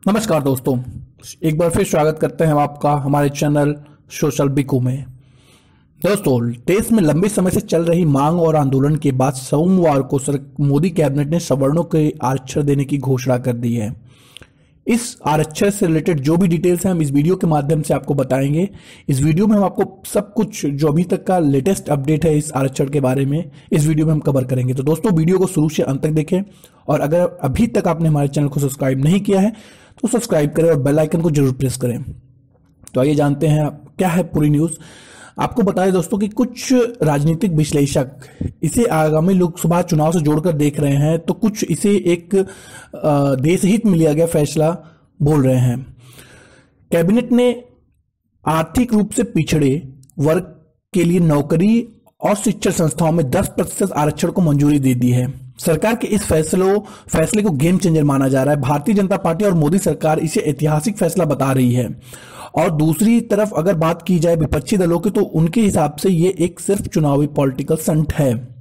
नमस्कार दोस्तों, एक बार फिर स्वागत करते हैं हम आपका हमारे चैनल सोशल बिकू में। दोस्तों, देश में लंबे समय से चल रही मांग और आंदोलन के बाद सोमवार को मोदी कैबिनेट ने सवर्णों के आरक्षण देने की घोषणा कर दी है। इस आरक्षण से रिलेटेड जो भी डिटेल्स हैं हम इस वीडियो के माध्यम से आपको बताएंगे। इस वीडियो में हम आपको सब कुछ जो अभी तक का लेटेस्ट अपडेट है इस आरक्षण के बारे में इस वीडियो में हम कवर करेंगे। तो दोस्तों, वीडियो को शुरू से अंत तक देखें और अगर अभी तक आपने हमारे चैनल को सब्सक्राइब नहीं किया है तो सब्सक्राइब करें और बेल आइकन को जरूर प्रेस करें। तो आइए जानते हैं क्या है पूरी न्यूज। आपको बताएं दोस्तों कि कुछ राजनीतिक विश्लेषक इसे आगामी लोकसभा चुनाव से जोड़कर देख रहे हैं, तो कुछ इसे एक देशहित में लिया गया फैसला बोल रहे हैं। कैबिनेट ने आर्थिक रूप से पिछड़े वर्ग के लिए नौकरी और शिक्षण संस्थाओं में 10% आरक्षण को मंजूरी दे दी है। सरकार के इस फैसले को गेम चेंजर माना जा रहा है। भारतीय जनता पार्टी और मोदी सरकार इसे ऐतिहासिक फैसला बता रही है। और दूसरी तरफ अगर बात की जाए विपक्षी दलों की, तो उनके हिसाब से ये एक सिर्फ चुनावी पॉलिटिकल स्टंट है।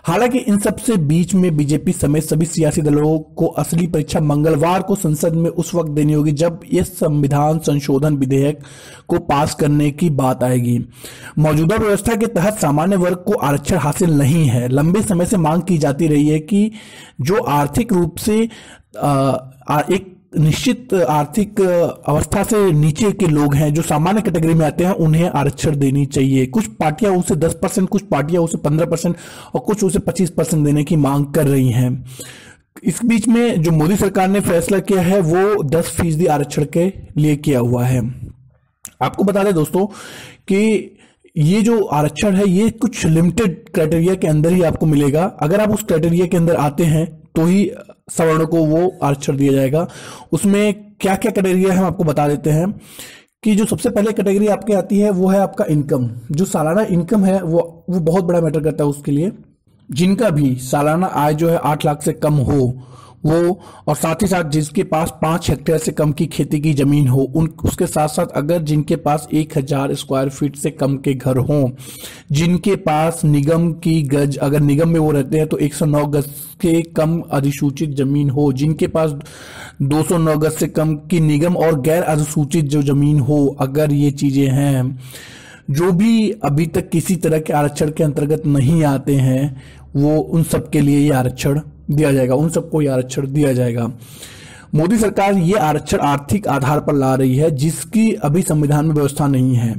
हालांकि इन सब से बीच में बीजेपी समेत सभी सियासी दलों को असली परीक्षा मंगलवार को संसद में उस वक्त देनी होगी जब यह संविधान संशोधन विधेयक को पास करने की बात आएगी। मौजूदा व्यवस्था के तहत सामान्य वर्ग को आरक्षण हासिल नहीं है। लंबे समय से मांग की जाती रही है कि जो आर्थिक रूप से एक निश्चित आर्थिक अवस्था से नीचे के लोग हैं, जो सामान्य कैटेगरी में आते हैं, उन्हें आरक्षण देनी चाहिए। कुछ पार्टियां उसे 10%, कुछ पार्टियां उसे 15% और कुछ उसे 25% देने की मांग कर रही हैं। इस बीच में जो मोदी सरकार ने फैसला किया है वो 10% आरक्षण के लिए किया हुआ है। आपको बता दें दोस्तों कि ये जो आरक्षण है ये कुछ लिमिटेड क्राइटेरिया के अंदर ही आपको मिलेगा। अगर आप उस क्राइटेरिया के अंदर आते हैं तो ही सवर्णों को वो आरक्षण दिया जाएगा। उसमें क्या क्या कैटेगरी है हम आपको बता देते हैं कि जो सबसे पहले कैटेगरी आपके आती है वो है आपका इनकम। जो सालाना इनकम है वो बहुत बड़ा मैटर करता है उसके लिए। जिनका भी सालाना आय जो है 8 लाख से कम हो वो, और साथ ही साथ जिसके पास 5 हेक्टेयर से कम की खेती की जमीन हो, उसके साथ साथ अगर जिनके पास 1000 स्क्वायर फीट से कम के घर हों, जिनके पास निगम की गज, अगर निगम में वो रहते हैं तो 109 गज के कम अधिसूचित जमीन हो, जिनके पास 209 गज से कम की निगम और गैर अधिसूचित जो जमीन हो, अगर ये चीजें हैं, जो भी अभी तक किसी तरह के आरक्षण के अंतर्गत नहीं आते हैं, वो उन सब के लिए ये आरक्षण दिया जाएगा, उन सबको ये आरक्षण दिया जाएगा। मोदी सरकार ये आरक्षण आर्थिक आधार पर ला रही है जिसकी अभी संविधान में व्यवस्था नहीं है।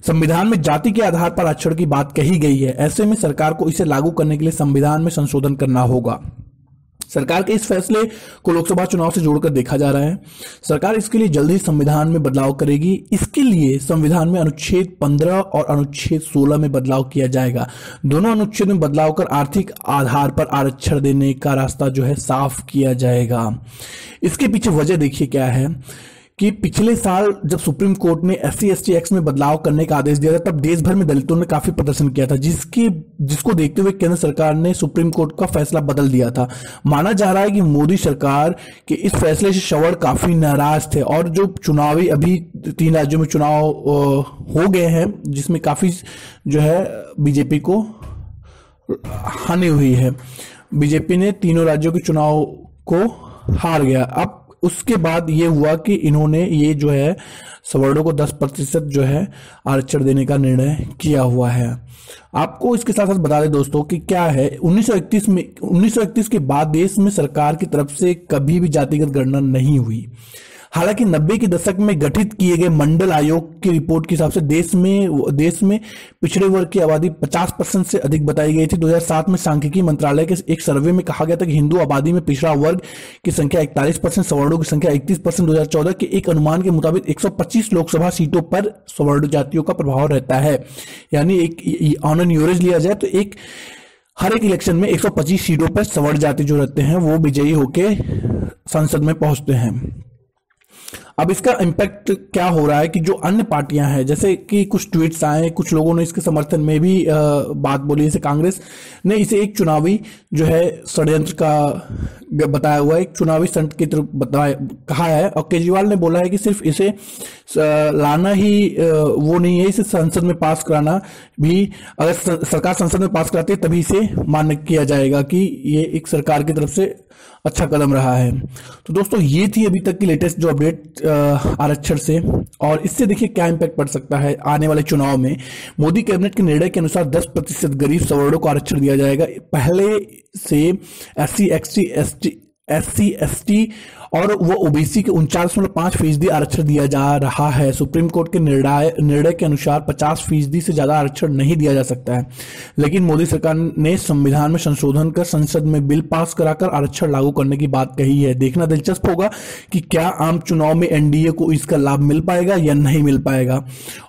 संविधान में जाति के आधार पर आरक्षण की बात कही गई है। ऐसे में सरकार को इसे लागू करने के लिए संविधान में संशोधन करना होगा। सरकार के इस फैसले को लोकसभा चुनाव से जोड़कर देखा जा रहा है। सरकार इसके लिए जल्द ही संविधान में बदलाव करेगी। इसके लिए संविधान में अनुच्छेद 15 और अनुच्छेद 16 में बदलाव किया जाएगा। दोनों अनुच्छेद में बदलाव कर आर्थिक आधार पर आरक्षण देने का रास्ता जो है साफ किया जाएगा। इसके पीछे वजह देखिए क्या है कि पिछले साल जब सुप्रीम कोर्ट ने SC/ST एक्ट में बदलाव करने का आदेश दिया था, तब देश भर में दलितों ने काफी प्रदर्शन किया था, जिसको देखते हुए केंद्र सरकार ने सुप्रीम कोर्ट का फैसला बदल दिया था। माना जा रहा है कि मोदी सरकार के इस फैसले से सवर्ण काफी नाराज थे और जो चुनावी अभी 3 राज्यों में चुनाव हो गए हैं जिसमें काफी जो है बीजेपी को हानि हुई है। बीजेपी ने तीनों राज्यों के चुनाव को हार गया। अब उसके बाद ये हुआ कि इन्होंने ये जो है सवर्णों को 10% जो है आरक्षण देने का निर्णय किया हुआ है। आपको इसके साथ साथ बता दें दोस्तों कि क्या है 1931 के बाद देश में सरकार की तरफ से कभी भी जातिगत गणना नहीं हुई। हालांकि 90 के दशक में गठित किए गए मंडल आयोग की रिपोर्ट के हिसाब से देश में पिछड़े वर्ग की आबादी 50% से अधिक बताई गई थी। 2007 में सांख्यिकी मंत्रालय के एक सर्वे में कहा गया था कि हिंदू आबादी में पिछड़ा वर्ग की संख्या 41%, सवर्णों की संख्या 31%। 2014 के एक अनुमान के मुताबिक 125 लोकसभा सीटों पर सवर्ण जातियों का प्रभाव रहता है। यानी एक ऑन एन एवरेज लिया जाए तो हर एक इलेक्शन में 125 सीटों पर सवर्ण जाति जो रहते हैं वो विजयी होकर संसद में पहुंचते हैं। अब इसका इम्पैक्ट क्या हो रहा है कि जो अन्य पार्टियां हैं, जैसे कि कुछ ट्वीट्स आए, कुछ लोगों ने इसके समर्थन में भी बात बोली। जैसे कांग्रेस ने इसे एक चुनावी जो है षड्यंत्र का बताया हुआ है, एक चुनावी स्टंट की तरफ बताया कहा है। और केजरीवाल ने बोला है कि सिर्फ इसे लाना ही वो नहीं है, इसे संसद में पास कराना भी, अगर सरकार संसद में पास कराती है तभी इसे मान्य किया जाएगा कि ये एक सरकार की तरफ से अच्छा कदम रहा है। तो दोस्तों ये थी अभी तक की लेटेस्ट जो अपडेट आरक्षण से, और इससे देखिए क्या इंपैक्ट पड़ सकता है आने वाले चुनाव में। मोदी कैबिनेट के निर्णय के अनुसार 10% गरीब सवर्णों को आरक्षण दिया जाएगा। पहले से एससी एसटी और वो ओबीसी के 49.5% आरक्षण दिया जा रहा है। सुप्रीम कोर्ट के निर्णय के अनुसार 50% से ज्यादा आरक्षण नहीं दिया जा सकता है, लेकिन मोदी सरकार ने संविधान में संशोधन कर संसद में बिल पास कराकर आरक्षण लागू करने की बात कही है। देखना दिलचस्प होगा कि क्या आम चुनाव में एनडीए को इसका लाभ मिल पाएगा या नहीं मिल पाएगा,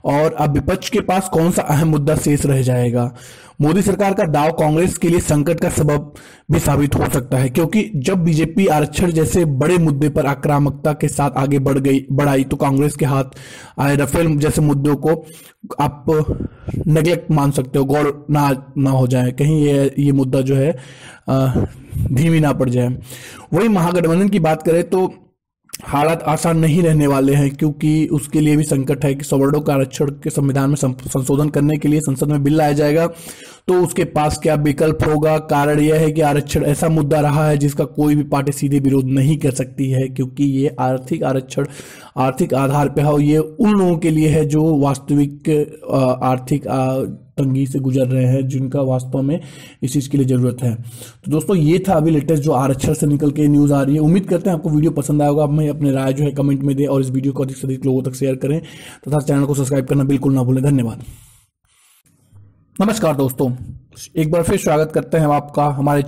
और अब विपक्ष के पास कौन सा अहम मुद्दा शेष रह जाएगा। मोदी सरकार का दाव कांग्रेस के लिए संकट का सबब भी साबित हो सकता है, क्योंकि जब बीजेपी आरक्षण जैसे बड़े मुद्दे पर आक्रामकता के साथ आगे बढ़ाई तो कांग्रेस के हाथ आए राफेल जैसे मुद्दों को आप नेग्लेक्ट मान सकते हो, गौर ना हो जाए, कहीं ये मुद्दा जो है धीमी ना पड़ जाए। वही महागठबंधन की बात करें तो हालात आसान नहीं रहने वाले हैं, क्योंकि उसके लिए भी संकट है कि सवर्णों का आरक्षण के संविधान में संशोधन करने के लिए संसद में बिल लाया जाएगा, तो उसके पास क्या विकल्प होगा। कारण यह है कि आरक्षण ऐसा मुद्दा रहा है जिसका कोई भी पार्टी सीधे विरोध नहीं कर सकती है, क्योंकि ये आर्थिक आरक्षण आर्थिक आधार पर है, और ये उन लोगों के लिए है जो वास्तविक आर्थिक तंगी से गुजर रहे हैं, जिनका वास्तव में इस चीज के लिए जरूरत है। तो दोस्तों ये था अभी लेटेस्ट जो आरक्षण से निकल के न्यूज आ रही है। उम्मीद करते हैं आपको वीडियो पसंद आएगा। आप हमें अपने राय जो है कमेंट में दें, और इस वीडियो को अधिक से अधिक लोगों तक शेयर करें तथा चैनल को सब्सक्राइब करना बिल्कुल ना भूलें। धन्यवाद। नमस्कार दोस्तों, एक बार फिर स्वागत करते हैं आपका हमारे